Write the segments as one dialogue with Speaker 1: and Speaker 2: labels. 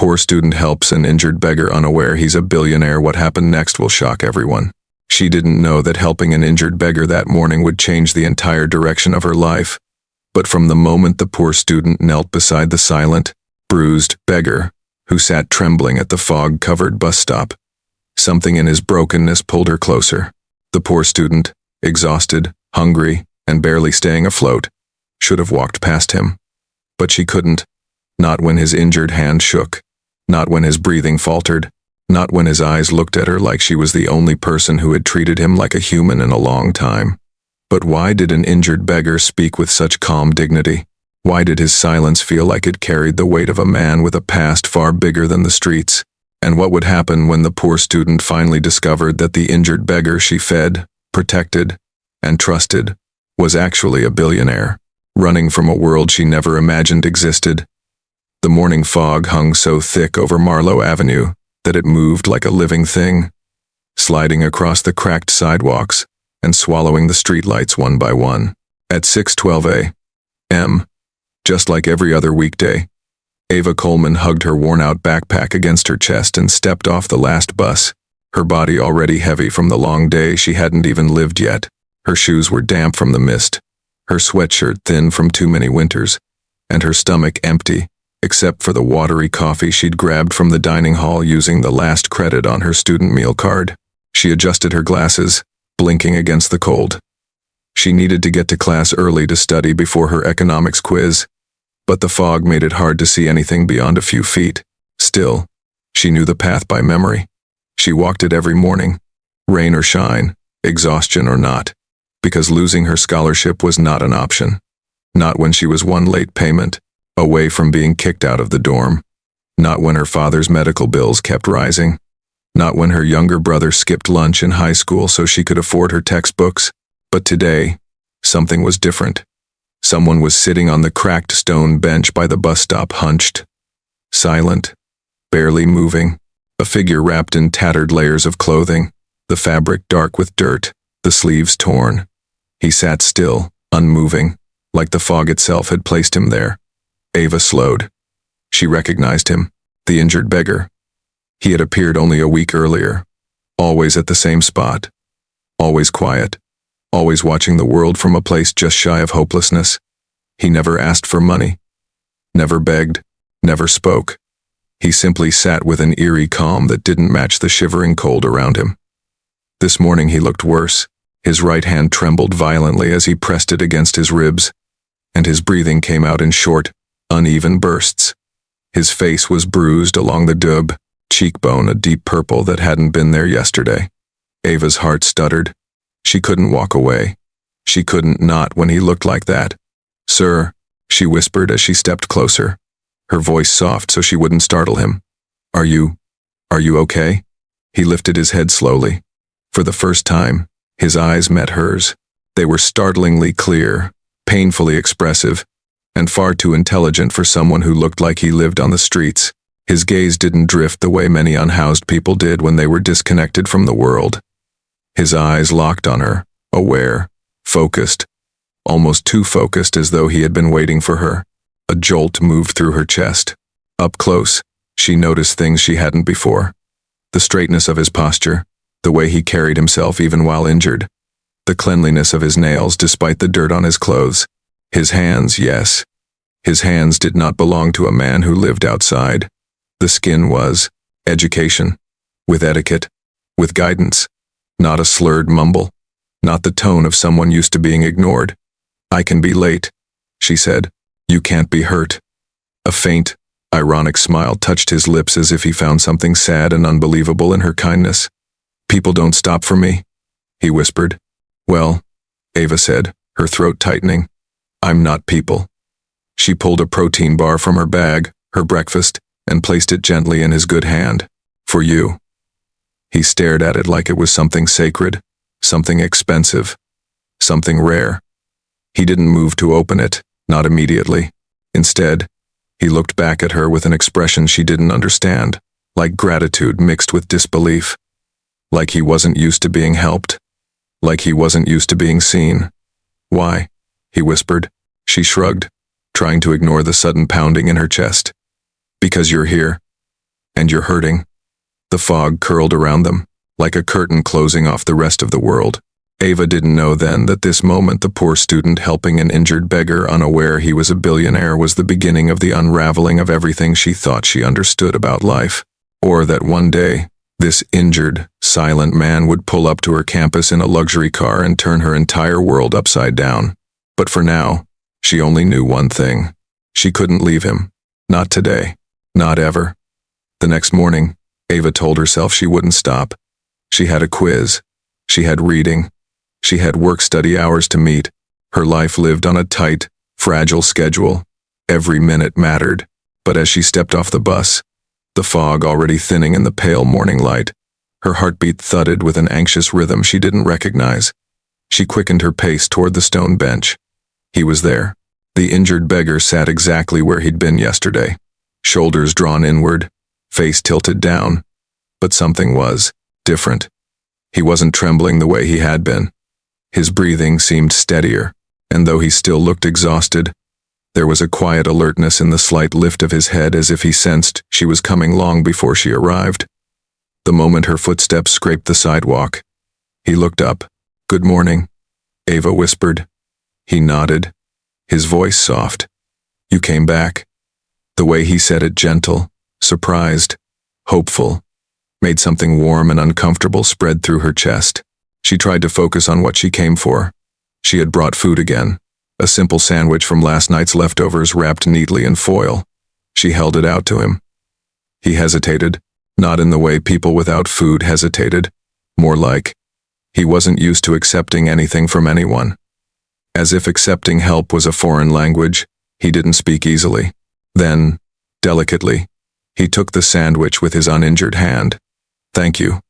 Speaker 1: poor student helps an injured beggar unaware he's a billionaire. What happened next will shock everyone. She didn't know that helping an injured beggar that morning would change the entire direction of her life. But from the moment the poor student knelt beside the silent, bruised beggar, who sat trembling at the fog-covered bus stop, something in his brokenness pulled her closer. The poor student, exhausted, hungry, and barely staying afloat, should have walked past him. But she couldn't. Not when his injured hand shook. Not when his breathing faltered. Not when his eyes looked at her like she was the only person who had treated him like a human in a long time. But why did an injured beggar speak with such calm dignity? Why did his silence feel like it carried the weight of a man with a past far bigger than the streets? And what would happen when the poor student finally discovered that the injured beggar she fed, protected, and trusted was actually a billionaire, running from a world she never imagined existed? The morning fog hung so thick over Marlowe Avenue that it moved like a living thing, sliding across the cracked sidewalks and swallowing the streetlights one by one. At 6:12 a.m., just like every other weekday, Ava Coleman hugged her worn-out backpack against her chest and stepped off the last bus, her body already heavy from the long day she hadn't even lived yet. Her shoes were damp from the mist, her sweatshirt thin from too many winters, and her stomach empty, except for the watery coffee she'd grabbed from the dining hall using the last credit on her student meal card. She adjusted her glasses, blinking against the cold. She needed to get to class early to study before her economics quiz, but the fog made it hard to see anything beyond a few feet. Still, she knew the path by memory. She walked it every morning, rain or shine, exhaustion or not, because losing her scholarship was not an option. Not when she was one late payment away from being kicked out of the dorm. Not when her father's medical bills kept rising. Not when her younger brother skipped lunch in high school so she could afford her textbooks. But today, something was different. Someone was sitting on the cracked stone bench by the bus stop, hunched, silent, barely moving, a figure wrapped in tattered layers of clothing, the fabric dark with dirt, the sleeves torn. He sat still, unmoving, like the fog itself had placed him there. Ava slowed. She recognized him, the injured beggar. He had appeared only a week earlier, always at the same spot, always quiet, always watching the world from a place just shy of hopelessness. He never asked for money, never begged, never spoke. He simply sat with an eerie calm that didn't match the shivering cold around him. This morning he looked worse. His right hand trembled violently as he pressed it against his ribs, and his breathing came out in short, uneven bursts. His face was bruised along the dub, cheekbone a deep purple that hadn't been there yesterday. Ava's heart stuttered. She couldn't walk away. She couldn't not when he looked like that. "Sir," she whispered as she stepped closer, her voice soft so she wouldn't startle him. Are you okay?" He lifted his head slowly. For the first time, his eyes met hers. They were startlingly clear, painfully expressive, and far too intelligent for someone who looked like he lived on the streets. His gaze didn't drift the way many unhoused people did when they were disconnected from the world. His eyes locked on her, aware, focused, almost too focused, as though he had been waiting for her. A jolt moved through her chest. Up close, she noticed things she hadn't before. The straightness of his posture, the way he carried himself even while injured, the cleanliness of his nails despite the dirt on his clothes. His hands, yes. His hands did not belong to a man who lived outside. The skin was education, with etiquette, with guidance, not a slurred mumble, not the tone of someone used to being ignored. "I can be late," she said. "You can't be hurt." A faint, ironic smile touched his lips as if he found something sad and unbelievable in her kindness. "People don't stop for me," he whispered. "Well," Ava said, her throat tightening, "I'm not people." She pulled a protein bar from her bag, her breakfast, and placed it gently in his good hand. "For you." He stared at it like it was something sacred, something expensive, something rare. He didn't move to open it, not immediately. Instead, he looked back at her with an expression she didn't understand, like gratitude mixed with disbelief. Like he wasn't used to being helped. Like he wasn't used to being seen. "Why?" he whispered. She shrugged, trying to ignore the sudden pounding in her chest. "Because you're here," And you're hurting? The fog curled around them, like a curtain closing off the rest of the world. Ava didn't know then that this moment the poor student helping an injured beggar unaware he was a billionaire was the beginning of the unraveling of everything she thought she understood about life. Or that one day, this injured, silent man would pull up to her campus in a luxury car and turn her entire world upside down. But for now, she only knew one thing. She couldn't leave him. Not today. Not ever. The next morning, Ava told herself she wouldn't stop. She had a quiz. She had reading. She had work-study hours to meet. Her life lived on a tight, fragile schedule. Every minute mattered. But as she stepped off the bus, the fog already thinning in the pale morning light, her heartbeat thudded with an anxious rhythm she didn't recognize. She quickened her pace toward the stone bench. He was there. The injured beggar sat exactly where he'd been yesterday, shoulders drawn inward, face tilted down. But something was different. He wasn't trembling the way he had been. His breathing seemed steadier, and though he still looked exhausted, there was a quiet alertness in the slight lift of his head as if he sensed she was coming long before she arrived. The moment her footsteps scraped the sidewalk, he looked up. "Good morning," Ava whispered. He nodded, his voice soft. "You came back." The way he said it, gentle, surprised, hopeful, made something warm and uncomfortable spread through her chest. She tried to focus on what she came for. She had brought food again, a simple sandwich from last night's leftovers wrapped neatly in foil. She held it out to him. He hesitated, not in the way people without food hesitated, more like he wasn't used to accepting anything from anyone. As if accepting help was a foreign language, he didn't speak easily. Then, delicately, he took the sandwich with his uninjured hand. "Thank you,"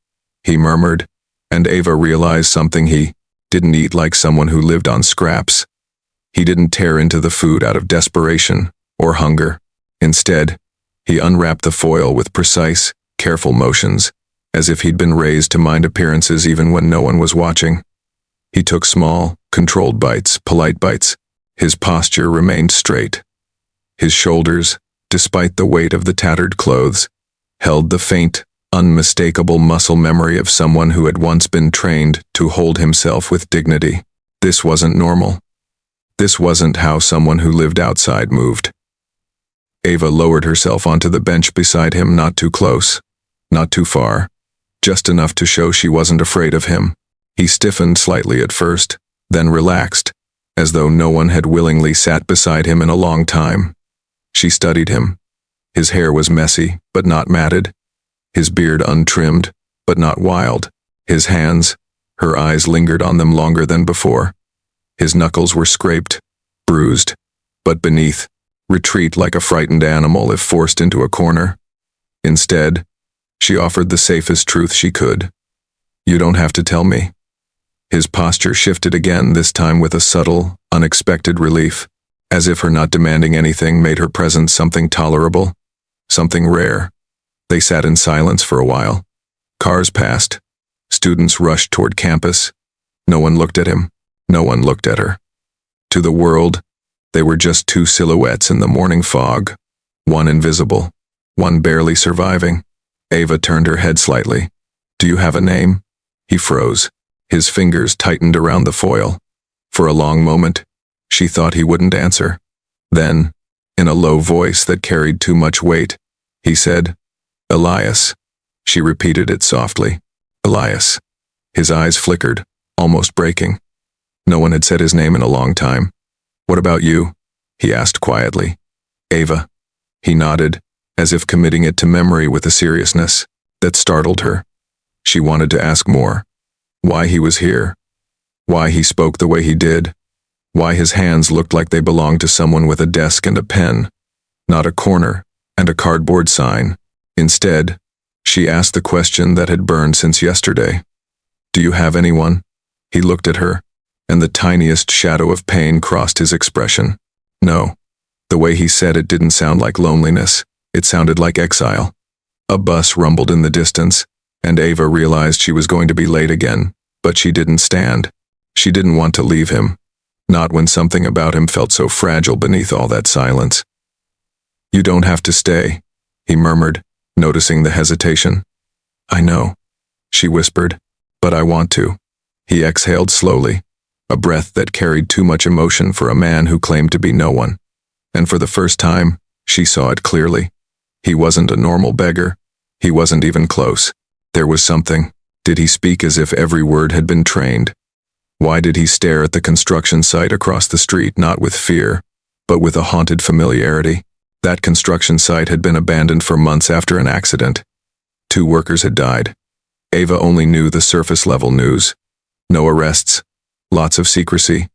Speaker 1: he murmured, and Ava realized something: he didn't eat like someone who lived on scraps. He didn't tear into the food out of desperation or hunger. Instead, he unwrapped the foil with precise, careful motions, as if he'd been raised to mind appearances even when no one was watching. He took small, controlled bites, polite bites. His posture remained straight. His shoulders, despite the weight of the tattered clothes, held the faint, unmistakable muscle memory of someone who had once been trained to hold himself with dignity. This wasn't normal. This wasn't how someone who lived outside moved. Ava lowered herself onto the bench beside him, not too close, not too far, just enough to show she wasn't afraid of him. He stiffened slightly at first, then relaxed, as though no one had willingly sat beside him in a long time. She studied him. His hair was messy, but not matted. His beard untrimmed, but not wild. His hands, her eyes lingered on them longer than before. His knuckles were scraped, bruised, but beneath, retreat like a frightened animal if forced into a corner. Instead, she offered the safest truth she could. "You don't have to tell me." His posture shifted again, this time with a subtle, unexpected relief, as if her not demanding anything made her presence something tolerable, something rare. They sat in silence for a while. Cars passed. Students rushed toward campus. No one looked at him. No one looked at her. To the world, they were just two silhouettes in the morning fog, one invisible, one barely surviving. Ava turned her head slightly. "Do you have a name?" He froze. His fingers tightened around the foil. For a long moment, she thought he wouldn't answer. Then, in a low voice that carried too much weight, he said, "Elias." She repeated it softly. "Elias." His eyes flickered, almost breaking. No one had said his name in a long time. "What about you?" he asked quietly. "Ava." He nodded, as if committing it to memory with a seriousness that startled her. She wanted to ask more. Why he was here. Why he spoke the way he did. Why his hands looked like they belonged to someone with a desk and a pen, not a corner and a cardboard sign. Instead, she asked the question that had burned since yesterday. "Do you have anyone?" He looked at her, and the tiniest shadow of pain crossed his expression. No. The way he said it didn't sound like loneliness. It sounded like exile. A bus rumbled in the distance, and Ava realized she was going to be late again, but she didn't stand. She didn't want to leave him, not when something about him felt so fragile beneath all that silence. "You don't have to stay," he murmured, noticing the hesitation. "I know," she whispered, "but I want to." He exhaled slowly, a breath that carried too much emotion for a man who claimed to be no one. And for the first time, she saw it clearly. He wasn't a normal beggar. He wasn't even close. There was something. Did he speak as if every word had been trained? Why did he stare at the construction site across the street not with fear, but with a haunted familiarity? That construction site had been abandoned for months after an accident. 2 workers had died. Ava only knew the surface-level news. No arrests, lots of secrecy,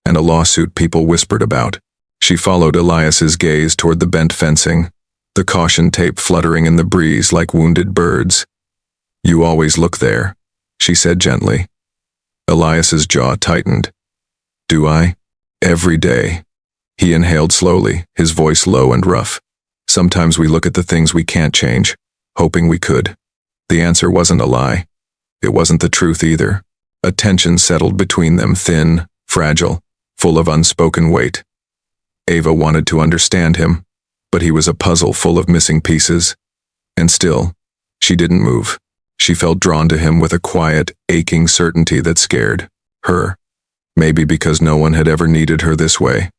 Speaker 1: and a lawsuit people whispered about. She followed Elias's gaze toward the bent fencing, the caution tape fluttering in the breeze like wounded birds. "You always look there," she said gently. Elias's jaw tightened. "Do I?" "Every day." He inhaled slowly, his voice low and rough. "Sometimes we look at the things we can't change, hoping we could." The answer wasn't a lie. It wasn't the truth either. A tension settled between them, thin, fragile, full of unspoken weight. Ava wanted to understand him, but he was a puzzle full of missing pieces. And still, she didn't move. She felt drawn to him with a quiet, aching certainty that scared her. Maybe because no one had ever needed her this way.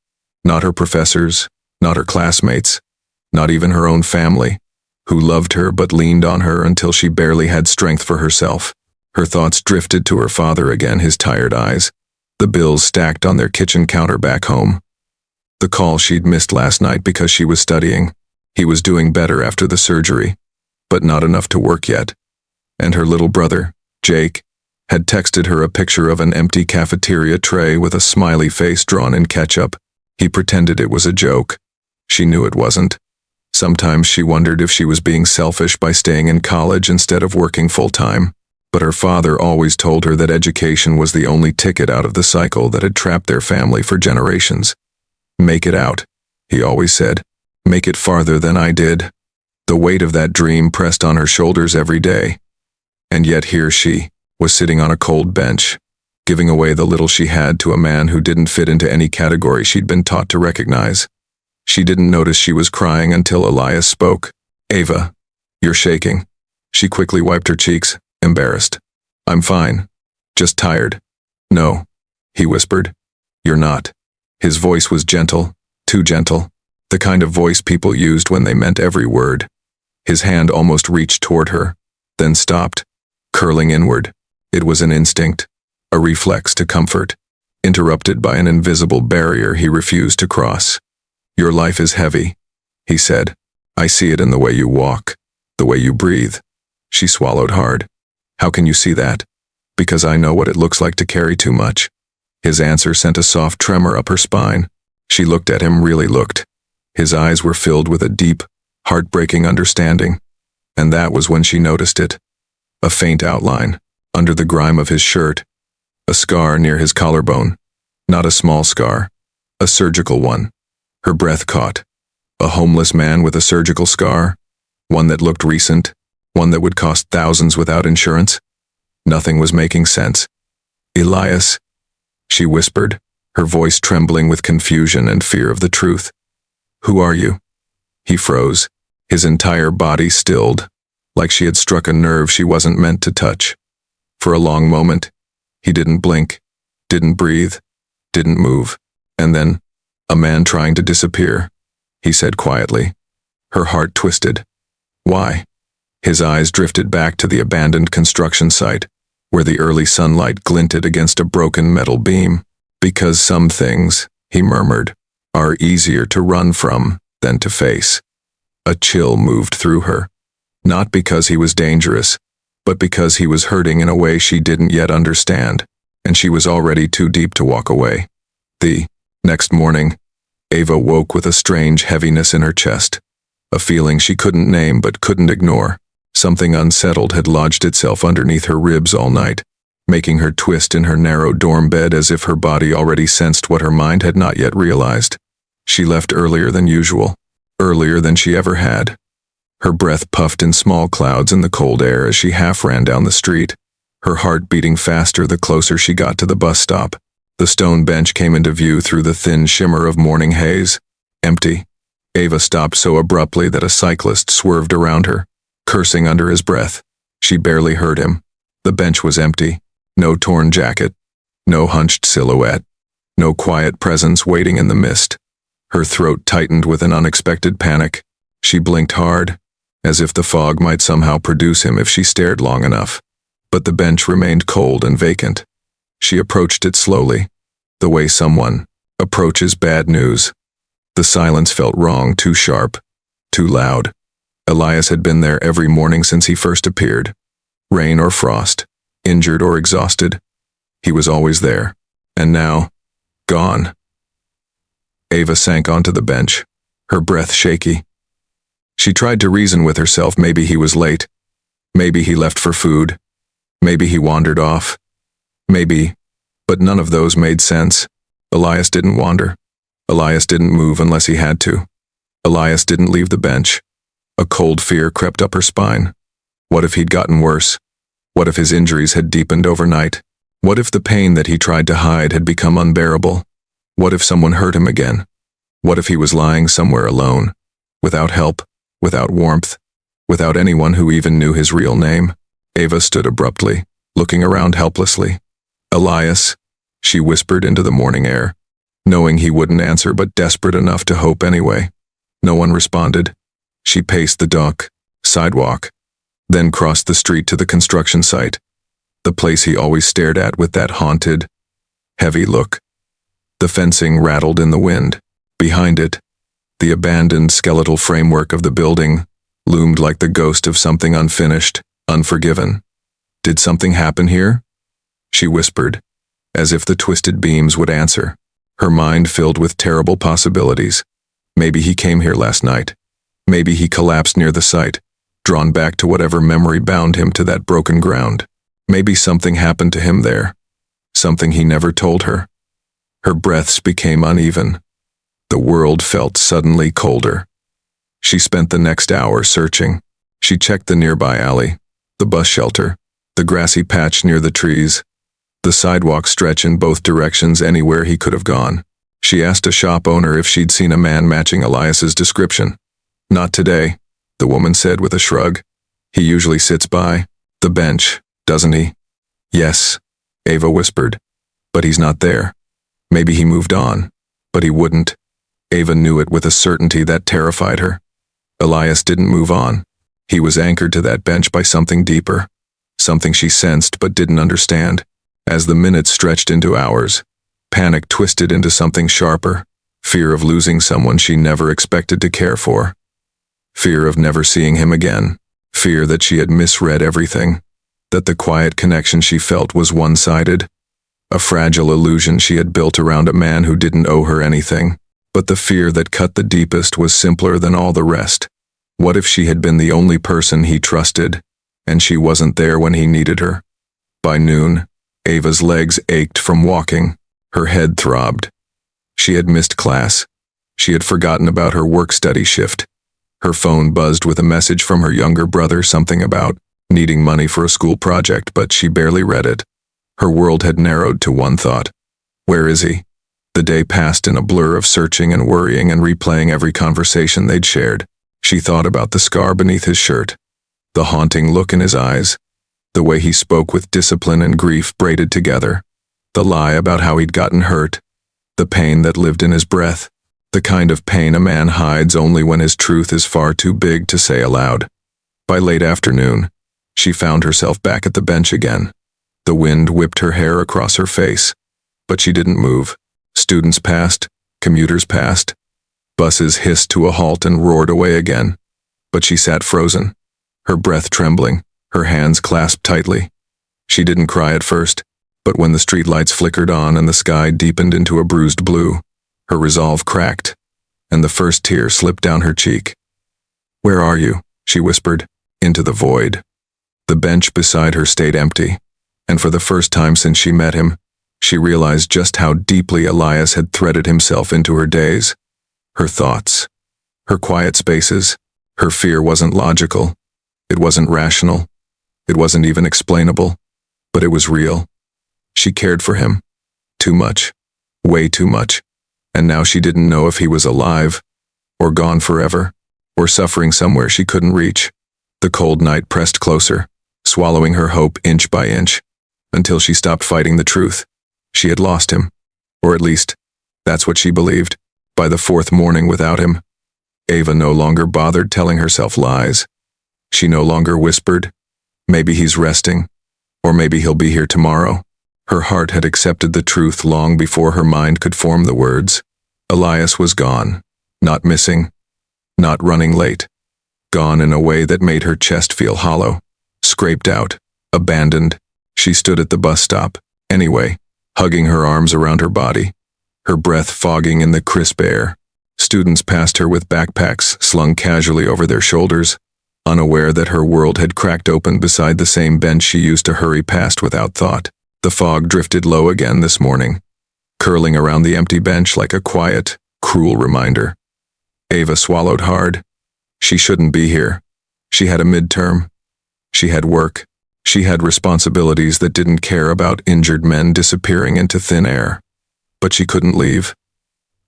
Speaker 1: Not her professors, not her classmates, not even her own family, who loved her but leaned on her until she barely had strength for herself. Her thoughts drifted to her father again, his tired eyes, the bills stacked on their kitchen counter back home. The call she'd missed last night because she was studying. He was doing better after the surgery, but not enough to work yet. And her little brother, Jake, had texted her a picture of an empty cafeteria tray with a smiley face drawn in ketchup. He pretended it was a joke. She knew it wasn't. Sometimes she wondered if she was being selfish by staying in college instead of working full-time. But her father always told her that education was the only ticket out of the cycle that had trapped their family for generations. "Make it out," he always said. "Make it farther than I did." The weight of that dream pressed on her shoulders every day. And yet here she was sitting on a cold bench, giving away the little she had to a man who didn't fit into any category she'd been taught to recognize. She didn't notice she was crying until Elias spoke. "Ava, you're shaking." She quickly wiped her cheeks, embarrassed. "I'm fine. Just tired." "No," he whispered. "You're not." His voice was gentle, too gentle, the kind of voice people used when they meant every word. His hand almost reached toward her, then stopped, curling inward. It was an instinct, a reflex to comfort, interrupted by an invisible barrier he refused to cross. "Your life is heavy," he said. "I see it in the way you walk, the way you breathe." She swallowed hard. "How can you see that?" "Because I know what it looks like to carry too much." His answer sent a soft tremor up her spine. She looked at him, really looked. His eyes were filled with a deep, heartbreaking understanding. And that was when she noticed it. A faint outline, under the grime of his shirt. A scar near his collarbone. Not a small scar. A surgical one. Her breath caught. A homeless man with a surgical scar? One that looked recent? One that would cost thousands without insurance? Nothing was making sense. "Elias," she whispered, her voice trembling with confusion and fear of the truth. "Who are you?" He froze, his entire body stilled, like she had struck a nerve she wasn't meant to touch. For a long moment, he didn't blink, didn't breathe, didn't move. And then, "A man trying to disappear," he said quietly. Her heart twisted. "Why?" His eyes drifted back to the abandoned construction site, where the early sunlight glinted against a broken metal beam. "Because some things," he murmured, "are easier to run from than to face." A chill moved through her. Not because he was dangerous, but because he was hurting in a way she didn't yet understand, and she was already too deep to walk away. The next morning, Ava woke with a strange heaviness in her chest, a feeling she couldn't name but couldn't ignore. Something unsettled had lodged itself underneath her ribs all night, making her twist in her narrow dorm bed as if her body already sensed what her mind had not yet realized. She left earlier than usual, earlier than she ever had. Her breath puffed in small clouds in the cold air as she half ran down the street, her heart beating faster the closer she got to the bus stop. The stone bench came into view through the thin shimmer of morning haze. Empty. Ava stopped so abruptly that a cyclist swerved around her, cursing under his breath. She barely heard him. The bench was empty. No torn jacket. No hunched silhouette. No quiet presence waiting in the mist. Her throat tightened with an unexpected panic. She blinked hard, as if the fog might somehow produce him if she stared long enough. But the bench remained cold and vacant. She approached it slowly, the way someone approaches bad news. The silence felt wrong, too sharp, too loud. Elias had been there every morning since he first appeared. Rain or frost, injured or exhausted. He was always there. And now, gone. Ava sank onto the bench, her breath shaky. She tried to reason with herself. Maybe he was late. Maybe he left for food. Maybe he wandered off. Maybe, but none of those made sense. Elias didn't wander. Elias didn't move unless he had to. Elias didn't leave the bench. A cold fear crept up her spine. What if he'd gotten worse? What if his injuries had deepened overnight? What if the pain that he tried to hide had become unbearable? What if someone hurt him again? What if he was lying somewhere alone, without help, without warmth, without anyone who even knew his real name? Ava stood abruptly, looking around helplessly. Elias, she whispered into the morning air, knowing he wouldn't answer but desperate enough to hope anyway. No one responded. She paced the sidewalk, then crossed the street to the construction site, the place he always stared at with that haunted, heavy look. The fencing rattled in the wind. Behind it, the abandoned skeletal framework of the building loomed like the ghost of something unfinished, unforgiven. Did something happen here? She whispered, as if the twisted beams would answer, her mind filled with terrible possibilities. Maybe he came here last night. Maybe he collapsed near the site, drawn back to whatever memory bound him to that broken ground. Maybe something happened to him there, something he never told her. Her breaths became uneven. The world felt suddenly colder. She spent the next hour searching. She checked the nearby alley, the bus shelter, the grassy patch near the trees, the sidewalk stretch in both directions anywhere he could have gone. She asked a shop owner if she'd seen a man matching Elias's description. Not today, the woman said with a shrug. He usually sits by the bench, doesn't he? Yes, Ava whispered. But he's not there. Maybe he moved on, but he wouldn't. Ava knew it with a certainty that terrified her. Elias didn't move on. He was anchored to that bench by something deeper, something she sensed but didn't understand. As the minutes stretched into hours, panic twisted into something sharper, fear of losing someone she never expected to care for. Fear of never seeing him again. Fear that she had misread everything, that the quiet connection she felt was one-sided. A fragile illusion she had built around a man who didn't owe her anything. But the fear that cut the deepest was simpler than all the rest. What if she had been the only person he trusted, and she wasn't there when he needed her? By noon, Ava's legs ached from walking. Her head throbbed. She had missed class. She had forgotten about her work-study shift. Her phone buzzed with a message from her younger brother, something about needing money for a school project, but she barely read it. Her world had narrowed to one thought. Where is he? The day passed in a blur of searching and worrying and replaying every conversation they'd shared. She thought about the scar beneath his shirt, the haunting look in his eyes, the way he spoke with discipline and grief braided together, the lie about how he'd gotten hurt, the pain that lived in his breath, the kind of pain a man hides only when his truth is far too big to say aloud. By late afternoon, she found herself back at the bench again. The wind whipped her hair across her face, but she didn't move. Students passed, commuters passed. Buses hissed to a halt and roared away again. But she sat frozen, her breath trembling, her hands clasped tightly. She didn't cry at first, but when the streetlights flickered on and the sky deepened into a bruised blue, her resolve cracked, and the first tear slipped down her cheek. "Where are you?" she whispered, into the void. The bench beside her stayed empty, and for the first time since she met him, she realized just how deeply Elias had threaded himself into her days, her thoughts, her quiet spaces. Her fear wasn't logical. It wasn't rational. It wasn't even explainable, but it was real. She cared for him. Too much. Way too much. And now she didn't know if he was alive, or gone forever, or suffering somewhere she couldn't reach. The cold night pressed closer, swallowing her hope inch by inch, until she stopped fighting the truth. She had lost him. Or at least, that's what she believed. By the fourth morning without him, Ava no longer bothered telling herself lies. She no longer whispered, "Maybe he's resting, or maybe he'll be here tomorrow." Her heart had accepted the truth long before her mind could form the words. Elias was gone, not missing, not running late. Gone in a way that made her chest feel hollow, scraped out, abandoned. She stood at the bus stop, anyway, hugging her arms around her body, her breath fogging in the crisp air. Students passed her with backpacks slung casually over their shoulders, unaware that her world had cracked open beside the same bench she used to hurry past without thought. The fog drifted low again this morning, curling around the empty bench like a quiet, cruel reminder. Ava swallowed hard. She shouldn't be here. She had a midterm. She had work. She had responsibilities that didn't care about injured men disappearing into thin air. But she couldn't leave.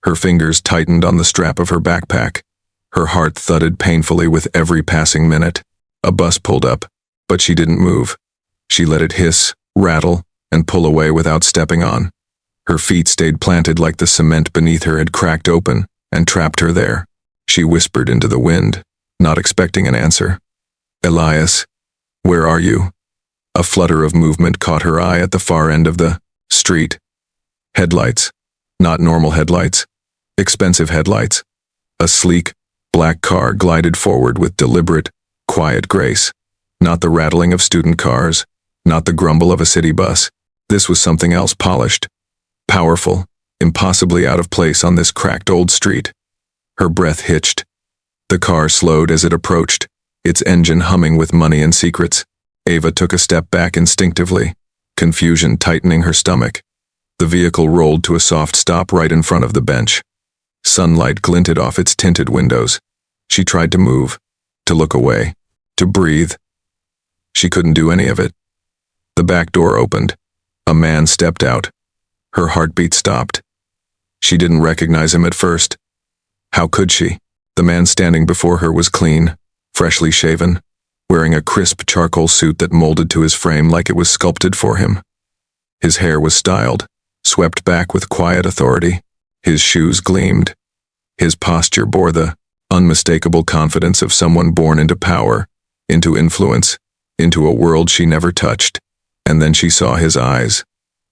Speaker 1: Her fingers tightened on the strap of her backpack. Her heart thudded painfully with every passing minute. A bus pulled up, but she didn't move. She let it hiss, rattle, and pull away without stepping on. Her feet stayed planted like the cement beneath her had cracked open and trapped her there. She whispered into the wind, not expecting an answer. "Elias, where are you?" A flutter of movement caught her eye at the far end of the street. Headlights. Not normal headlights. Expensive headlights. A sleek, black car glided forward with deliberate, quiet grace. Not the rattling of student cars. Not the grumble of a city bus. This was something else, polished, powerful, impossibly out of place on this cracked old street. Her breath hitched. The car slowed as it approached, its engine humming with money and secrets. Ava took a step back instinctively, confusion tightening her stomach. The vehicle rolled to a soft stop right in front of the bench. Sunlight glinted off its tinted windows. She tried to move, to look away, to breathe. She couldn't do any of it. The back door opened. A man stepped out. Her heartbeat stopped. She didn't recognize him at first. How could she? The man standing before her was clean, freshly shaven, wearing a crisp charcoal suit that molded to his frame like it was sculpted for him. His hair was styled, swept back with quiet authority. His shoes gleamed. His posture bore the unmistakable confidence of someone born into power, into influence, into a world she never touched. And then she saw his eyes.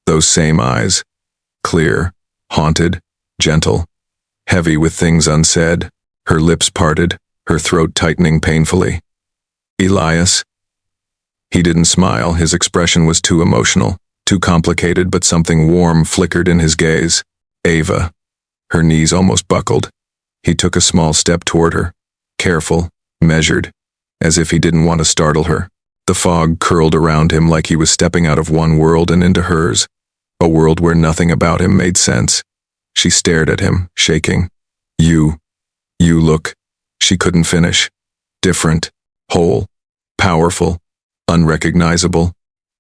Speaker 1: Those same eyes. Clear, haunted, gentle, heavy with things unsaid. Her lips parted, her throat tightening painfully. "Elias?" He didn't smile. His expression was too emotional, too complicated, but something warm flickered in his gaze. "Ava." Her knees almost buckled. He took a small step toward her, careful, measured, as if he didn't want to startle her. The fog curled around him like he was stepping out of one world and into hers, a world where nothing about him made sense. She stared at him, shaking. You look." She couldn't finish. Different, whole, powerful, unrecognizable,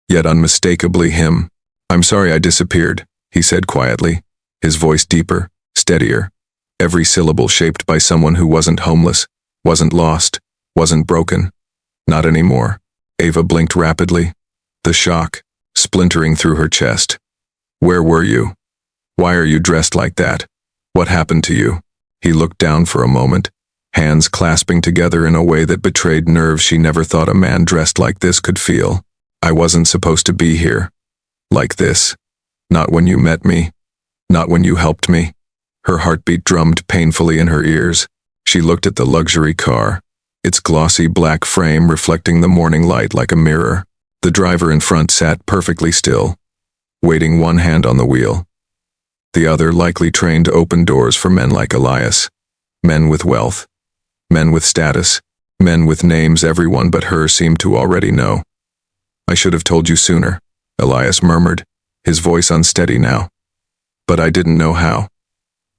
Speaker 1: yet unmistakably him. "I'm sorry I disappeared," he said quietly, his voice deeper, steadier, every syllable shaped by someone who wasn't homeless, wasn't lost, wasn't broken. Not anymore. Ava blinked rapidly, the shock splintering through her chest. "Where were you? Why are you dressed like that? What happened to you?" He looked down for a moment, hands clasping together in a way that betrayed nerves she never thought a man dressed like this could feel. "I wasn't supposed to be here. Like this. Not when you met me. Not when you helped me." Her heartbeat drummed painfully in her ears. She looked at the luxury car, its glossy black frame reflecting the morning light like a mirror. The driver in front sat perfectly still, waiting, one hand on the wheel. The other likely trained to open doors for men like Elias. Men with wealth. Men with status. Men with names everyone but her seemed to already know. "I should have told you sooner," Elias murmured, his voice unsteady now. "But I didn't know how."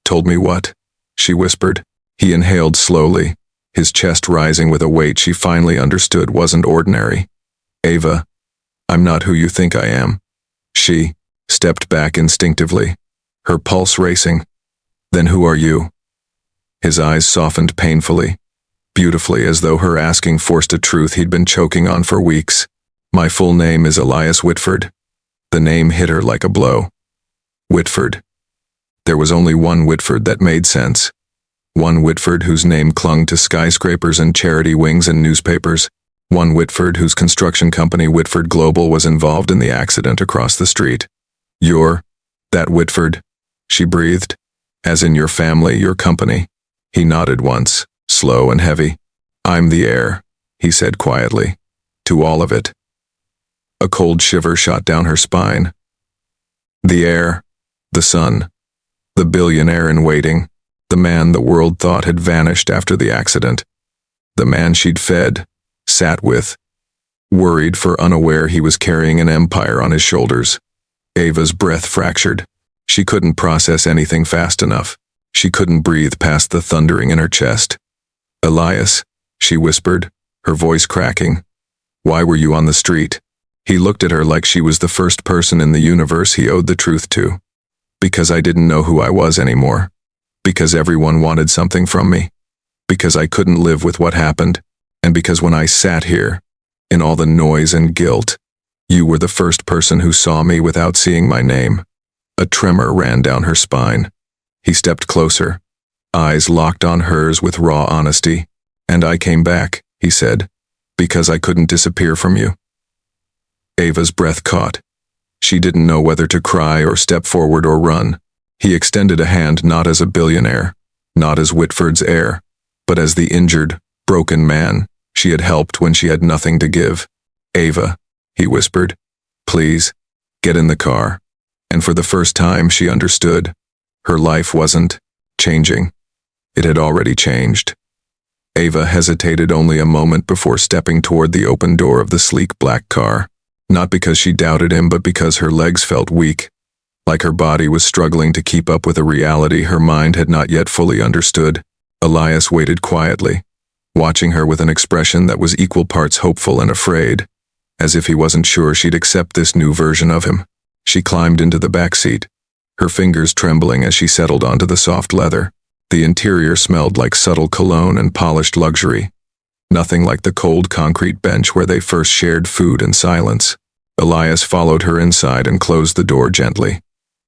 Speaker 1: "Told me what?" she whispered. He inhaled slowly, his chest rising with a weight she finally understood wasn't ordinary. "Ava, I'm not who you think I am." She stepped back instinctively, her pulse racing. "Then who are you?" His eyes softened painfully. beautifully, as though her asking forced a truth he'd been choking on for weeks. My full name is Elias Whitford. The name hit her like a blow. Whitford. There was only one Whitford that made sense. One Whitford whose name clung to skyscrapers and charity wings and newspapers. One Whitford whose construction company Whitford Global was involved in the accident across the street. You're that Whitford, she breathed. As in your family, your company. He nodded once, slow and heavy. I'm the heir, he said quietly. To all of it. A cold shiver shot down her spine. The heir, the son, the billionaire in waiting, the man the world thought had vanished after the accident, the man she'd fed, sat with, worried for unaware he was carrying an empire on his shoulders. Ava's breath fractured. She couldn't process anything fast enough. She couldn't breathe past the thundering in her chest. Elias, she whispered, her voice cracking. Why were you on the street? He looked at her like she was the first person in the universe he owed the truth to. Because I didn't know who I was anymore. Because everyone wanted something from me. Because I couldn't live with what happened. And because when I sat here, in all the noise and guilt, you were the first person who saw me without seeing my name. A tremor ran down her spine. He stepped closer, eyes locked on hers with raw honesty. And I came back, he said, because I couldn't disappear from you. Ava's breath caught. She didn't know whether to cry or step forward or run. He extended a hand not as a billionaire, not as Whitford's heir, but as the injured, broken man she had helped when she had nothing to give. Ava, he whispered, please, get in the car. And for the first time she understood. Her life wasn't changing. It had already changed. Ava hesitated only a moment before stepping toward the open door of the sleek black car. Not because she doubted him, but because her legs felt weak, like her body was struggling to keep up with a reality her mind had not yet fully understood. Elias waited quietly, watching her with an expression that was equal parts hopeful and afraid, as if he wasn't sure she'd accept this new version of him. She climbed into the back seat, her fingers trembling as she settled onto the soft leather. The interior smelled like subtle cologne and polished luxury. Nothing like the cold concrete bench where they first shared food and silence. Elias followed her inside and closed the door gently,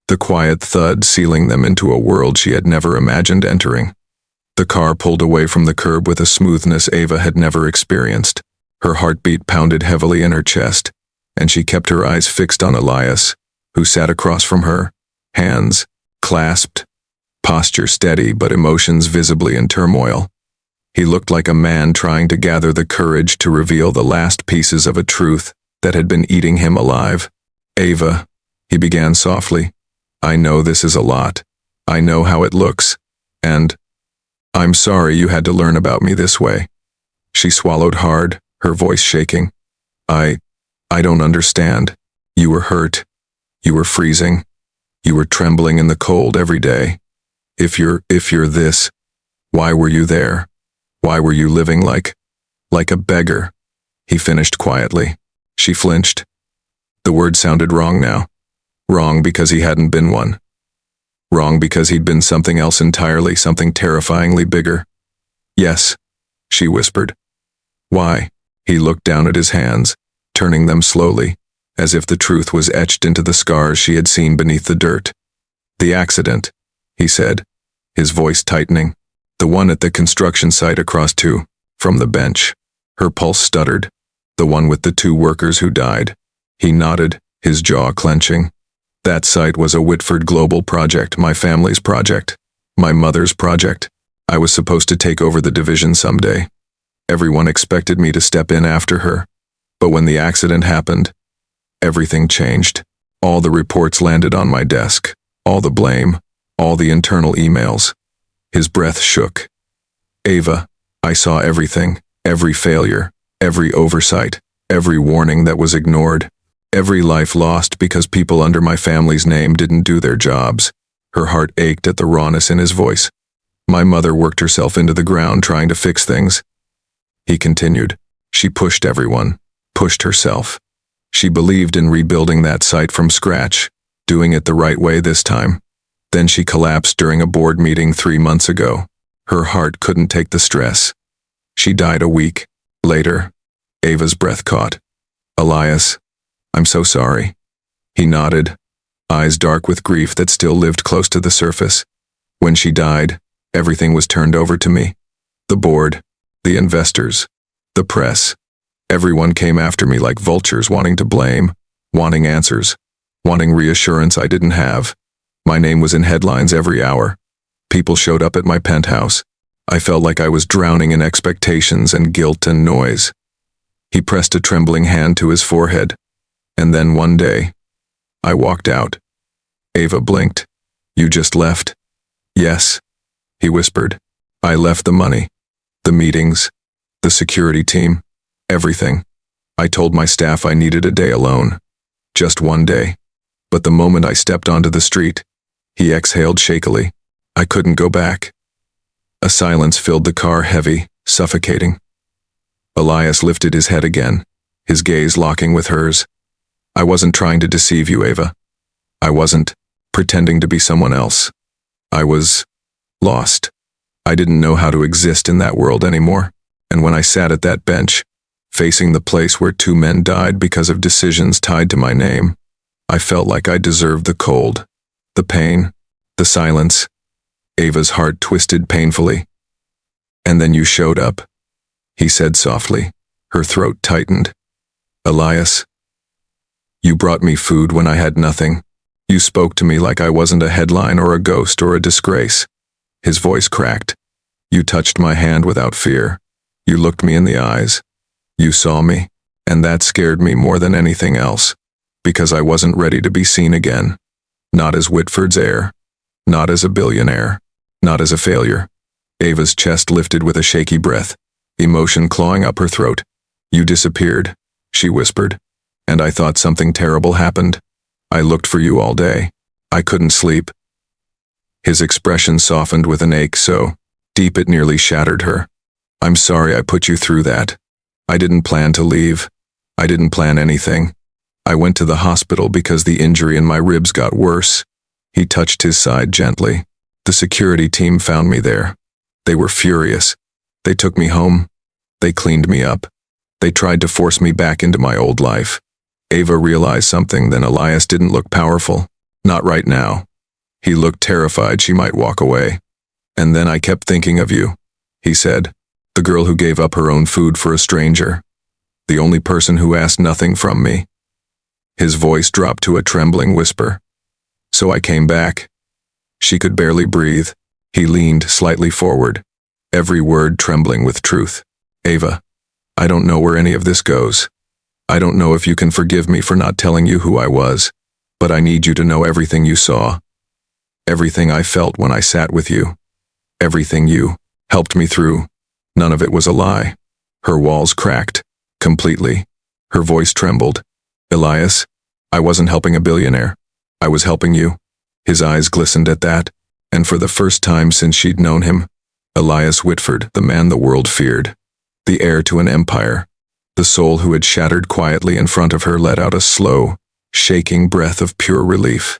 Speaker 1: the quiet thud sealing them into a world she had never imagined entering. The car pulled away from the curb with a smoothness Ava had never experienced. Her heartbeat pounded heavily in her chest, and she kept her eyes fixed on Elias, who sat across from her, hands clasped, posture steady but emotions visibly in turmoil. He looked like a man trying to gather the courage to reveal the last pieces of a truth that had been eating him alive. Ava, he began softly, I know this is a lot. I know how it looks. And I'm sorry you had to learn about me this way. She swallowed hard, her voice shaking. I don't understand. You were hurt. You were freezing. You were trembling in the cold every day. If you're this, why were you there? Why were you living like a beggar? He finished quietly. She flinched. The word sounded wrong now. Wrong because he hadn't been one. Wrong because he'd been something else entirely, something terrifyingly bigger. Yes, she whispered. Why? He looked down at his hands, turning them slowly, as if the truth was etched into the scars she had seen beneath the dirt. The accident, he said, his voice tightening. The one at the construction site across from the bench. Her pulse stuttered. The one with the 2 workers who died. He nodded, his jaw clenching. That site was a Whitford Global project, my family's project, my mother's project. I was supposed to take over the division someday. Everyone expected me to step in after her. But when the accident happened, everything changed. All the reports landed on my desk, all the blame, all the internal emails. His breath shook. Ava, I saw everything, every failure, every oversight, every warning that was ignored, every life lost because people under my family's name didn't do their jobs. Her heart ached at the rawness in his voice. My mother worked herself into the ground trying to fix things. He continued. She pushed everyone, pushed herself. She believed in rebuilding that site from scratch, doing it the right way this time. Then she collapsed during a board meeting 3 months ago. Her heart couldn't take the stress. She died a week later. Ava's breath caught. Elias, I'm so sorry. He nodded, eyes dark with grief that still lived close to the surface. When she died, everything was turned over to me. The board, the investors, the press. Everyone came after me like vultures, wanting to blame, wanting answers, wanting reassurance I didn't have. My name was in headlines every hour. People showed up at my penthouse. I felt like I was drowning in expectations and guilt and noise. He pressed a trembling hand to his forehead. And then one day, I walked out. Ava blinked. You just left? Yes, he whispered. I left the money, the meetings, the security team, everything. I told my staff I needed a day alone. Just one day. But the moment I stepped onto the street, he exhaled shakily. I couldn't go back. A silence filled the car, heavy, suffocating. Elias lifted his head again, his gaze locking with hers. I wasn't trying to deceive you, Ava. I wasn't pretending to be someone else. I was lost. I didn't know how to exist in that world anymore. And when I sat at that bench, facing the place where 2 men died because of decisions tied to my name, I felt like I deserved the cold, the pain, the silence. Ava's heart twisted painfully. And then you showed up, he said softly. Her throat tightened. Elias, you brought me food when I had nothing. You spoke to me like I wasn't a headline or a ghost or a disgrace. His voice cracked. You touched my hand without fear. You looked me in the eyes. You saw me, and that scared me more than anything else, because I wasn't ready to be seen again. Not as Whitford's heir. Not as a billionaire. Not as a failure. Ava's chest lifted with a shaky breath, emotion clawing up her throat. You disappeared, she whispered, and I thought something terrible happened. I looked for you all day. I couldn't sleep. His expression softened with an ache so deep it nearly shattered her. I'm sorry I put you through that. I didn't plan to leave. I didn't plan anything. I went to the hospital because the injury in my ribs got worse. He touched his side gently. The security team found me there. They were furious. They took me home. They cleaned me up. They tried to force me back into my old life. Ava realized something, then Elias didn't look powerful. Not right now. He looked terrified she might walk away. And then I kept thinking of you, he said. The girl who gave up her own food for a stranger. The only person who asked nothing from me. His voice dropped to a trembling whisper. So I came back. She could barely breathe. He leaned slightly forward, every word trembling with truth. Ava, I don't know where any of this goes. I don't know if you can forgive me for not telling you who I was, but I need you to know everything you saw. Everything I felt when I sat with you. Everything you helped me through. None of it was a lie. Her walls cracked, completely. Her voice trembled. Elias, I wasn't helping a billionaire. I was helping you. His eyes glistened at that, and for the first time since she'd known him, Elias Whitford, the man the world feared, the heir to an empire, the soul who had shattered quietly in front of her, let out a slow, shaking breath of pure relief.